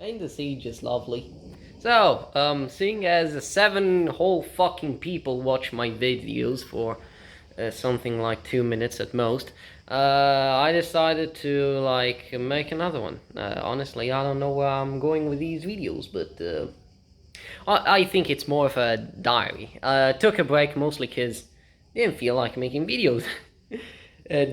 Ain't the sea just lovely? So, seeing as 7 whole fucking people watch my videos for something like 2 minutes at most, I decided to make another one. Honestly, I don't know where I'm going with these videos, but I think it's more of a diary. Took a break mostly because didn't feel like making videos.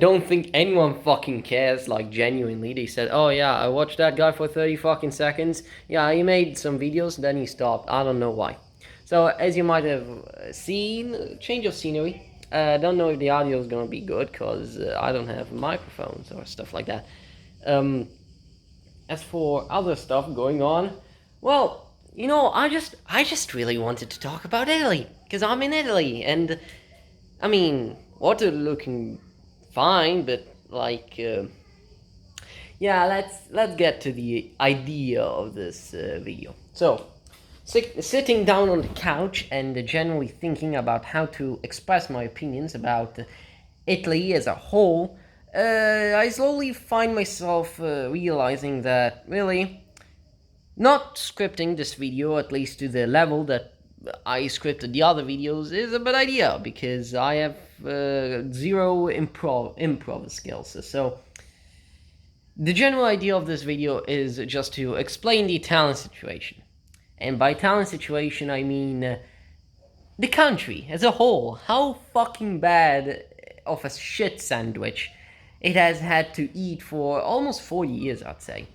Don't think anyone fucking cares, like, genuinely. They said, oh yeah, I watched that guy for 30 fucking seconds. Yeah, he made some videos, then he stopped. I don't know why. So, as you might have seen, change of scenery. Don't know if the audio is gonna be good, because I don't have microphones or stuff like that. Um, as for other stuff going on, well, I just really wanted to talk about Italy, because I'm in Italy, and I mean, water looking fine, but yeah, let's get to the idea of this video. So, sitting down on the couch and generally thinking about how to express my opinions about Italy as a whole, I slowly find myself realizing that really not scripting this video, at least to the level that I scripted the other videos, is a bad idea because I have zero improv skills. So the general idea of this video is just to explain the Italian situation, and by Italian situation I mean the country as a whole. How fucking bad of a shit sandwich it has had to eat for almost 40 years, I'd say.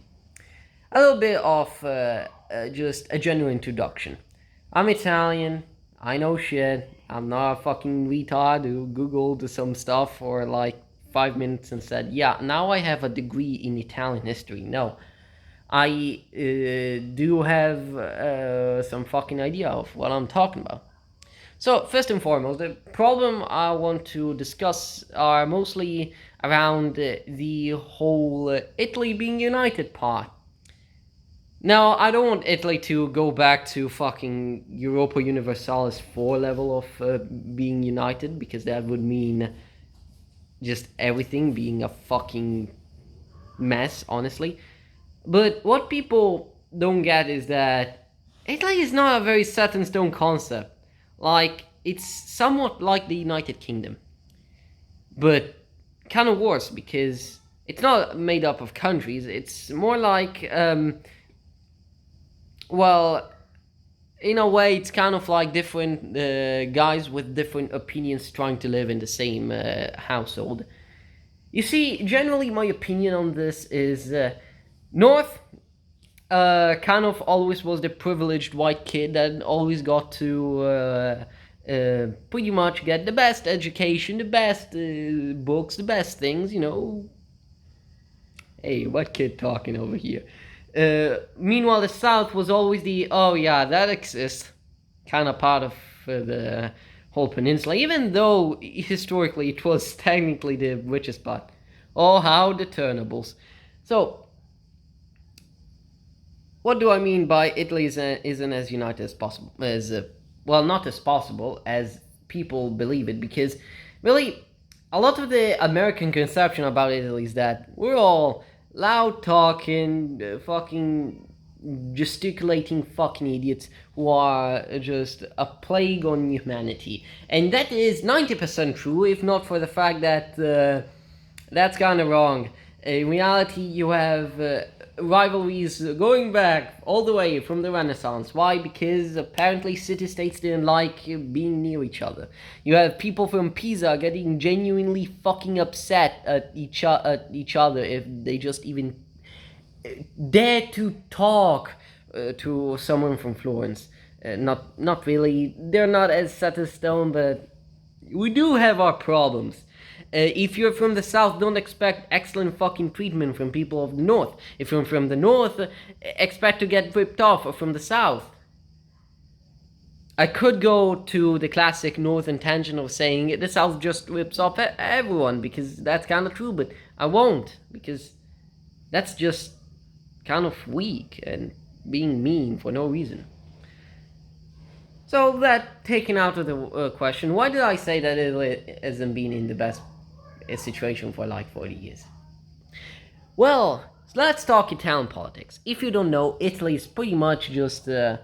A little bit of just a general introduction. I'm Italian. I know shit. I'm not a fucking retard who googled some stuff for like 5 minutes and said, yeah, now I have a degree in Italian history. No, I do have some fucking idea of what I'm talking about. So, first and foremost, the problem I want to discuss are mostly around the whole Italy being united part. Now, I don't want Italy to go back to fucking Europa Universalis 4 level of being united, because that would mean just everything being a fucking mess, honestly. But what people don't get is that Italy is not a very set in stone concept. Like, it's somewhat like the United Kingdom, but kind of worse because it's not made up of countries. It's more like, well, in a way, it's kind of like different guys with different opinions trying to live in the same household. You see, generally, my opinion on this is North kind of always was the privileged white kid that always got to pretty much get the best education, the best books, the best things. Hey, what kid talking over here? Meanwhile, the South was always the, oh yeah, that exists, kind of part of the whole peninsula, even though historically it was technically the richest part. Oh, how the turnables. So, what do I mean by Italy isn't as united as possible? Well, not as possible as people believe it, because really, a lot of the American conception about Italy is that we're all loud talking, fucking gesticulating fucking idiots who are just a plague on humanity. And that is 90% true, if not for the fact that that's kind of wrong. In reality, you have rivalries going back all the way from the Renaissance. Why? Because apparently city-states didn't like being near each other. You have people from Pisa getting genuinely fucking upset at each other if they just even dare to talk to someone from Florence. Not really. They're not as set in stone, but we do have our problems. If you're from the south, don't expect excellent fucking treatment from people of the north. If you're from the north, expect to get ripped off from the south. I could go to the classic northern tangent of saying the south just rips off everyone, because that's kind of true, but I won't, because that's just kind of weak and being mean for no reason. So that taken out of the question, why did I say that it hasn't been in the best situation for like 40 years? Well, So let's talk Italian politics. If you don't know, Italy is pretty much just a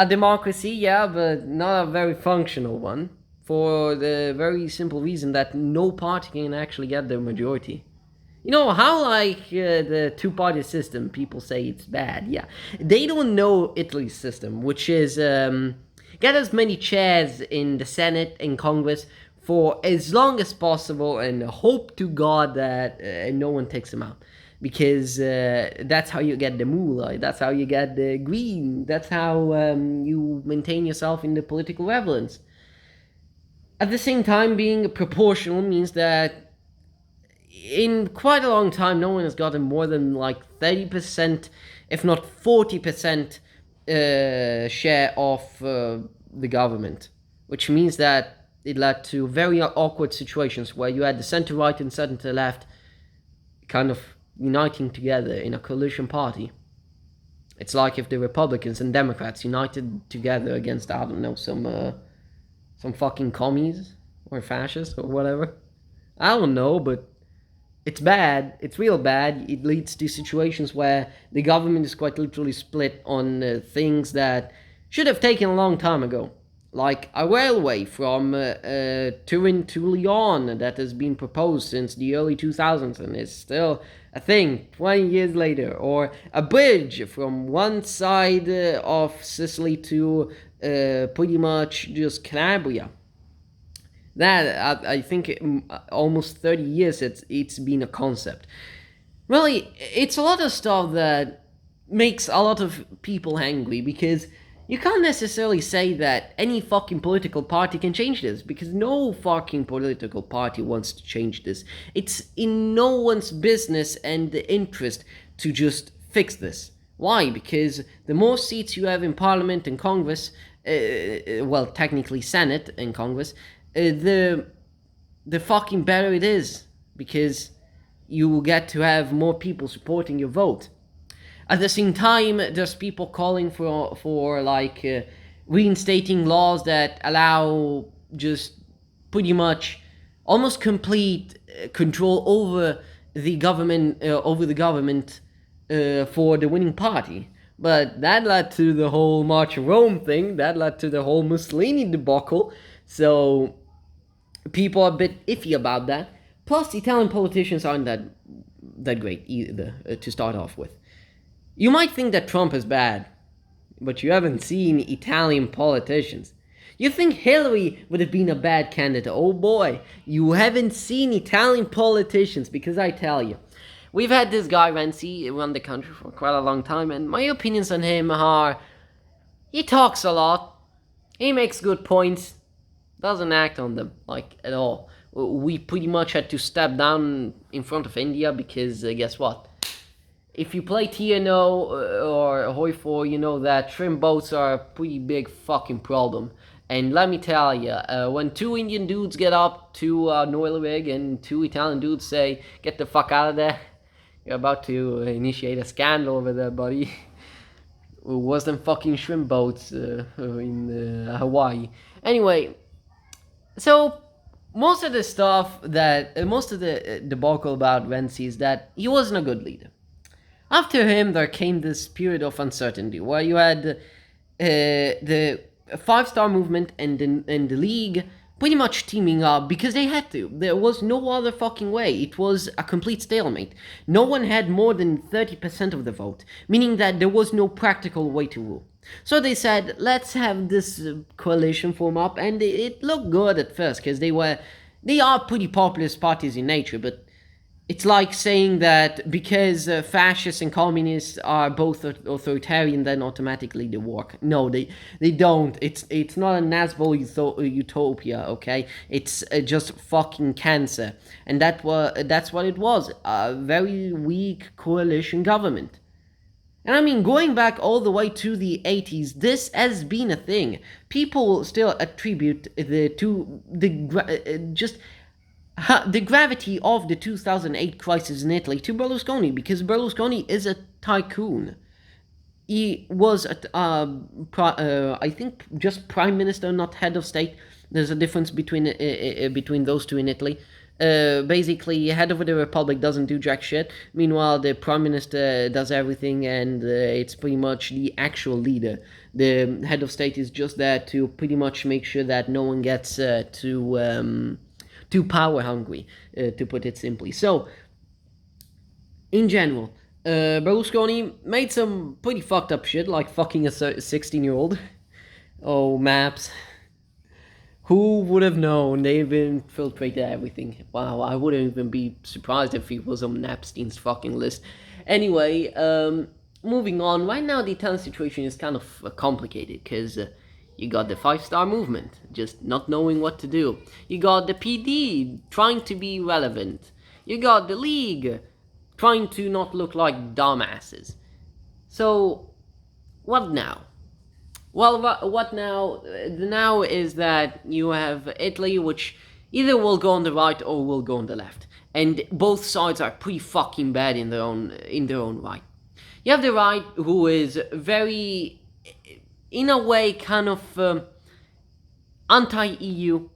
democracy, yeah, but not a very functional one. For the very simple reason that no party can actually get the majority. You know how, like, the two-party system, people say it's bad. Yeah, they don't know Italy's system, which is get as many chairs in the Senate and Congress for as long as possible, and hope to God that no one takes them out, because that's how you get the moolah. That's how you get the green. That's how you maintain yourself in the political relevance. At the same time, being proportional means that in quite a long time, no one has gotten more than like 30%, if not 40% share of the government, which means that it led to very awkward situations where you had the center right and center left kind of uniting together in a coalition party. It's like if the Republicans and Democrats united together against, I don't know, some fucking commies or fascists or whatever. I don't know, but it's bad. It's real bad. It leads to situations where the government is quite literally split on things that should have taken a long time ago. Like a railway from Turin to Lyon that has been proposed since the early 2000s and is still a thing 20 years later. Or a bridge from one side of Sicily to pretty much just Calabria. That, I think, almost 30 years it's been a concept. Really, it's a lot of stuff that makes a lot of people angry, because you can't necessarily say that any fucking political party can change this, because no fucking political party wants to change this. It's in no one's business and interest to just fix this. Why? Because the more seats you have in Parliament and Congress, well, technically Senate and Congress, the fucking better it is, because you will get to have more people supporting your vote. At the same time, there's people calling for like reinstating laws that allow just pretty much almost complete control over the government for the winning party. But that led to the whole March of Rome thing. That led to the whole Mussolini debacle. So people are a bit iffy about that. Plus, Italian politicians aren't that great either to start off with. You might think that Trump is bad, but you haven't seen Italian politicians. You think Hillary would have been a bad candidate? Oh boy, you haven't seen Italian politicians, because I tell you, we've had this guy Renzi run the country for quite a long time, and my opinions on him are, he talks a lot, he makes good points, doesn't act on them, like, at all. We pretty much had to step down in front of India because, guess what? If you play TNO or Hoi 4, you know that shrimp boats are a pretty big fucking problem. And let me tell you, when two Indian dudes get up to an oil rig and two Italian dudes say, get the fuck out of there, you're about to initiate a scandal over there, buddy. It was them fucking shrimp boats in Hawaii. Anyway, so most of the debacle about Renzi is that he wasn't a good leader. After him, there came this period of uncertainty where you had the Five-Star Movement and the League pretty much teaming up because they had to. There was no other fucking way. It was a complete stalemate. No one had more than 30% of the vote, meaning that there was no practical way to rule. So they said, let's have this coalition form up, and it looked good at first because they are pretty populist parties in nature, but it's like saying that because fascists and communists are both authoritarian, then automatically they work. No, they don't. It's not a Nazbol utopia, okay? It's just fucking cancer, and that's what it was. A very weak coalition government. And I mean, going back all the way to the 80s, this has been a thing. People still attribute the gravity of the 2008 crisis in Italy to Berlusconi, because Berlusconi is a tycoon. He was, I think, just prime minister, not head of state. There's a difference between those two in Italy. Basically, head of the republic doesn't do jack shit. Meanwhile, the prime minister does everything, and it's pretty much the actual leader. The head of state is just there to pretty much make sure that no one gets too power hungry, to put it simply. So, in general, Berlusconi made some pretty fucked up shit, like fucking a 16-year-old. Oh, maps. Who would have known? They've infiltrated everything. Wow, I wouldn't even be surprised if he was on Epstein's fucking list. Anyway, moving on. Right now, the Italian situation is kind of complicated because you got the 5-star movement just not knowing what to do. You got the PD trying to be relevant. You got the League trying to not look like dumbasses. So, what now? Well, what now? The now is that you have Italy, which either will go on the right or will go on the left, and both sides are pretty fucking bad in their own right. You have the right, who is very, in a way, kind of anti-EU,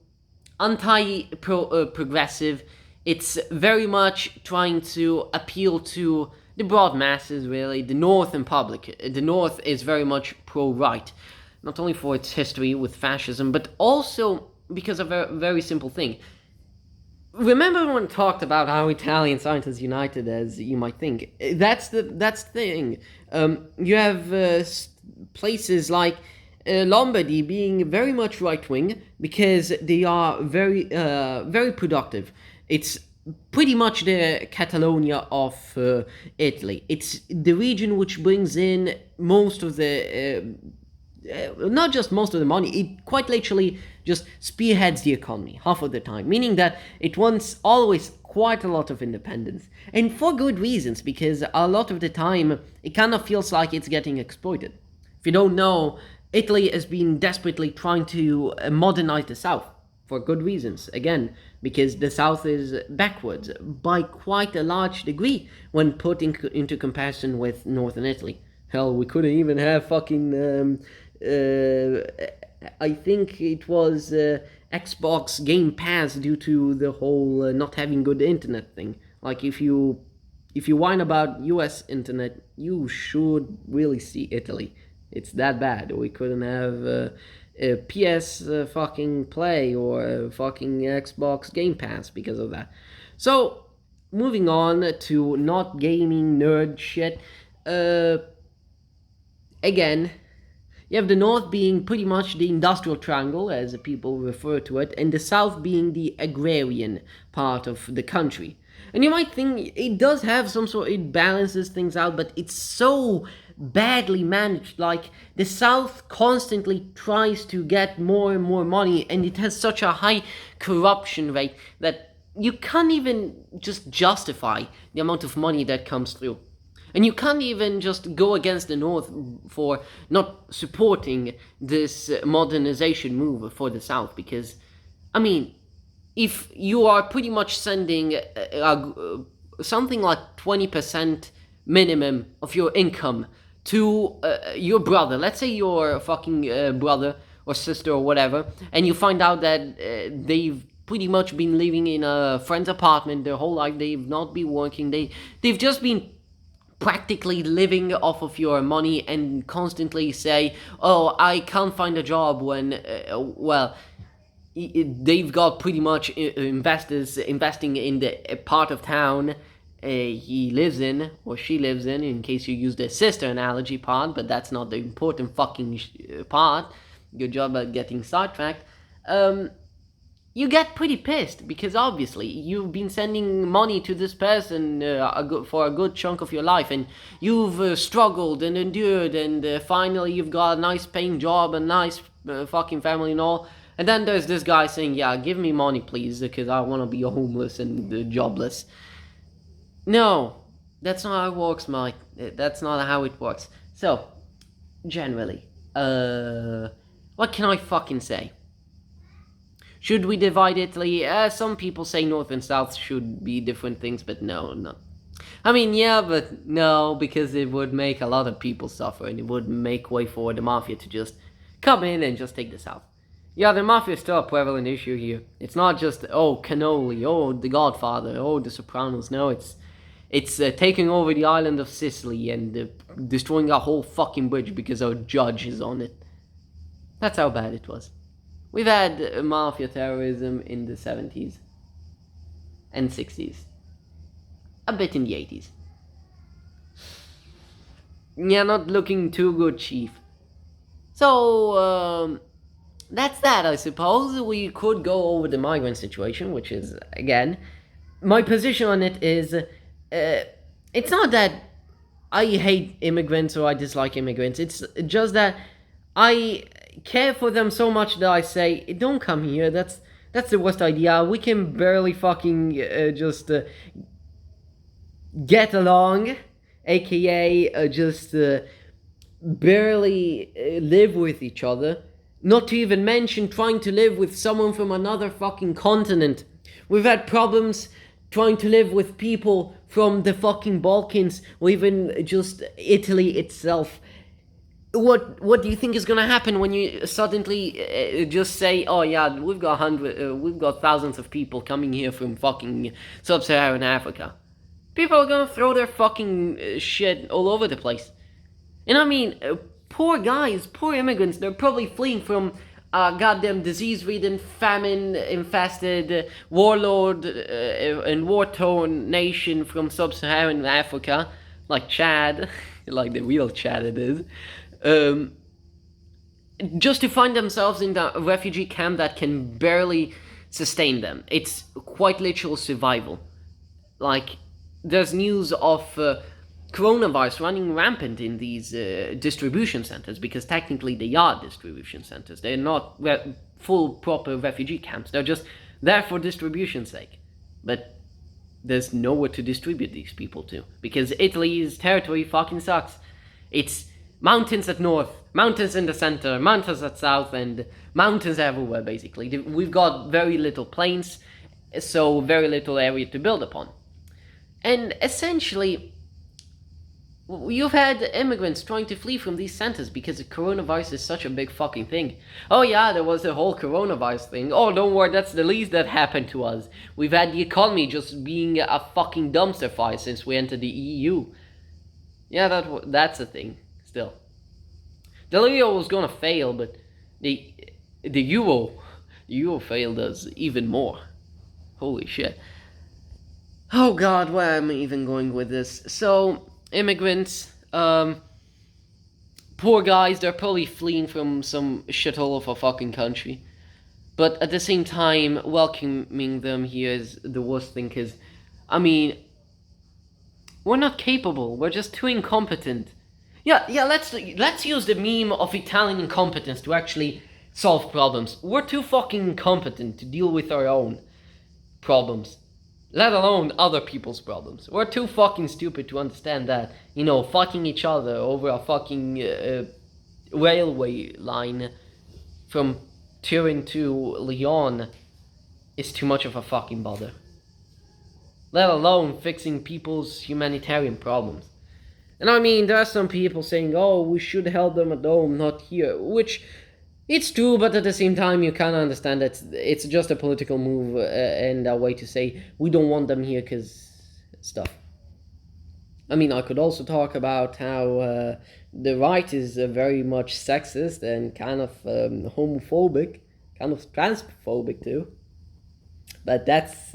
anti-progressive. It's very much trying to appeal to the broad masses, really. The North in public. The North is very much pro-right. Not only for its history with fascism, but also because of a very simple thing. Remember when we talked about how Italians aren't as united as you might think? That's the thing. You have places like Lombardy being very much right-wing because they are very productive. It's pretty much the Catalonia of Italy. It's the region which brings in most of the, not just most of the money, it quite literally just spearheads the economy half of the time, meaning that it wants always quite a lot of independence. And for good reasons, because a lot of the time it kind of feels like it's getting exploited. If you don't know, Italy has been desperately trying to modernize the South. For good reasons, again, because the South is backwards by quite a large degree when put into comparison with Northern Italy. Hell, we couldn't even have fucking, I think it was Xbox Game Pass due to the whole not having good internet thing. Like, if you whine about US internet, you should really see Italy. It's that bad. We couldn't have a PS fucking Play or fucking Xbox Game Pass because of that. So, moving on to not gaming nerd shit. Again, you have the North being pretty much the industrial triangle, as people refer to it, and the South being the agrarian part of the country. And you might think it does have some sort, it balances things out, but it's so badly managed. Like, the South constantly tries to get more and more money, and it has such a high corruption rate that you can't even just justify the amount of money that comes through. And you can't even just go against the North for not supporting this modernization move for the South, because, I mean, if you are pretty much sending something like 20% minimum of your income to your brother, let's say your fucking brother or sister or whatever, and you find out that they've pretty much been living in a friend's apartment their whole life, they've not been working, they've just been practically living off of your money, and constantly say, oh, I can't find a job, when, well, they've got pretty much investors investing in the part of town he lives in, or she lives in case you use the sister analogy part, but that's not the important fucking part. Good job at getting sidetracked. You get pretty pissed, because obviously you've been sending money to this person for a good chunk of your life, and you've struggled and endured, and finally you've got a nice paying job, a nice fucking family and all, and then there's this guy saying, yeah, give me money please, because I want to be homeless and jobless. No, that's not how it works, Mike. That's not how it works. So, generally, what can I fucking say? Should we divide Italy? Some people say North and South should be different things, but no. I mean, yeah, but no, because it would make a lot of people suffer, and it would make way for the mafia to just come in and just take the South. Yeah, the mafia is still a prevalent issue here. It's not just, oh, Cannoli, oh, The Godfather, oh, The Sopranos. No, it's taking over the island of Sicily and destroying a whole fucking bridge because our judge is on it. That's how bad it was. We've had mafia terrorism in the 70s and 60s. A bit in the 80s. Yeah, not looking too good, Chief. So, that's that, I suppose. We could go over the migrant situation, which is, again, my position on it is it's not that I hate immigrants or I dislike immigrants. It's just that I care for them so much that I say, don't come here. That's the worst idea. We can barely fucking just get along, aka just barely live with each other. Not to even mention trying to live with someone from another fucking continent. We've had problems trying to live with people from the fucking Balkans or even just Italy itself. What do you think is gonna happen when you suddenly just say, oh yeah, we've got thousands of people coming here from fucking sub-Saharan Africa? People are gonna throw their fucking shit all over the place. And I mean, poor guys, poor immigrants, they're probably fleeing from a goddamn disease-ridden, famine-infested, warlord and war-torn nation from sub-Saharan Africa, like Chad, like the real Chad it is, just to find themselves in a refugee camp that can barely sustain them. It's quite literal survival. Like, there's news of coronavirus running rampant in these distribution centers, because technically they are distribution centers. They're not full proper refugee camps. They're just there for distribution's sake. But there's nowhere to distribute these people to, because Italy's territory fucking sucks. It's mountains at north, mountains in the center, mountains at south, and mountains everywhere, basically. We've got very little plains, so very little area to build upon. And essentially, you've had immigrants trying to flee from these centers because the coronavirus is such a big fucking thing. Oh yeah, there was the whole coronavirus thing. Oh, don't worry, that's the least that happened to us. We've had the economy just being a fucking dumpster fire since we entered the EU. Yeah, that's a thing, still. The euro was gonna fail, but the euro failed us even more. Holy shit. Oh god, where am I even going with this? So, immigrants, poor guys, they're probably fleeing from some shithole of a fucking country. But at the same time, welcoming them here is the worst thing, because, I mean, we're not capable, we're just too incompetent. Yeah, let's use the meme of Italian incompetence to actually solve problems. We're too fucking incompetent to deal with our own problems, let alone other people's problems. We're too fucking stupid to understand that, fucking each other over a fucking railway line from Turin to Lyon is too much of a fucking bother. Let alone fixing people's humanitarian problems. And I mean, there are some people saying, oh, we should help them at home, not here, which it's true, but at the same time, you kind of understand that it's just a political move and a way to say, we don't want them here because stuff. I mean, I could also talk about how the right is very much sexist and kind of homophobic, kind of transphobic too. But that's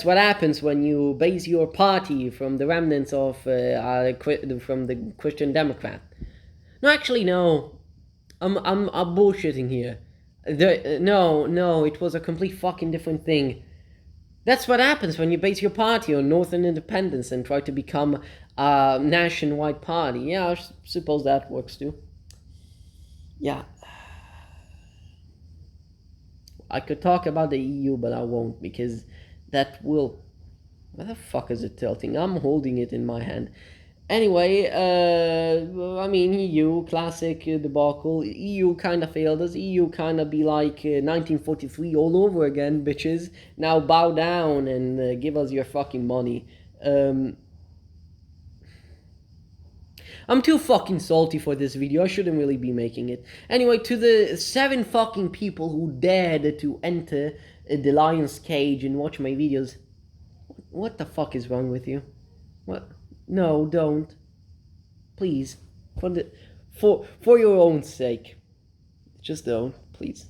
what happens when you base your party from the remnants of from the Christian Democrat. No, actually, no. I'm bullshitting here. No, it was a complete fucking different thing. That's what happens when you base your party on Northern independence and try to become a nationwide party. Yeah, I suppose that works too. Yeah. I could talk about the EU, but I won't, because that will... Where the fuck is it tilting? I'm holding it in my hand. Anyway, I mean, EU, classic debacle. EU kind of failed us. EU kind of be like 1943 all over again, bitches. Now bow down and give us your fucking money. I'm too fucking salty for this video. I shouldn't really be making it. Anyway, to the 7 fucking people who dared to enter the lion's cage and watch my videos. What the fuck is wrong with you? What? No, don't. Please. For your own sake. Just don't, please.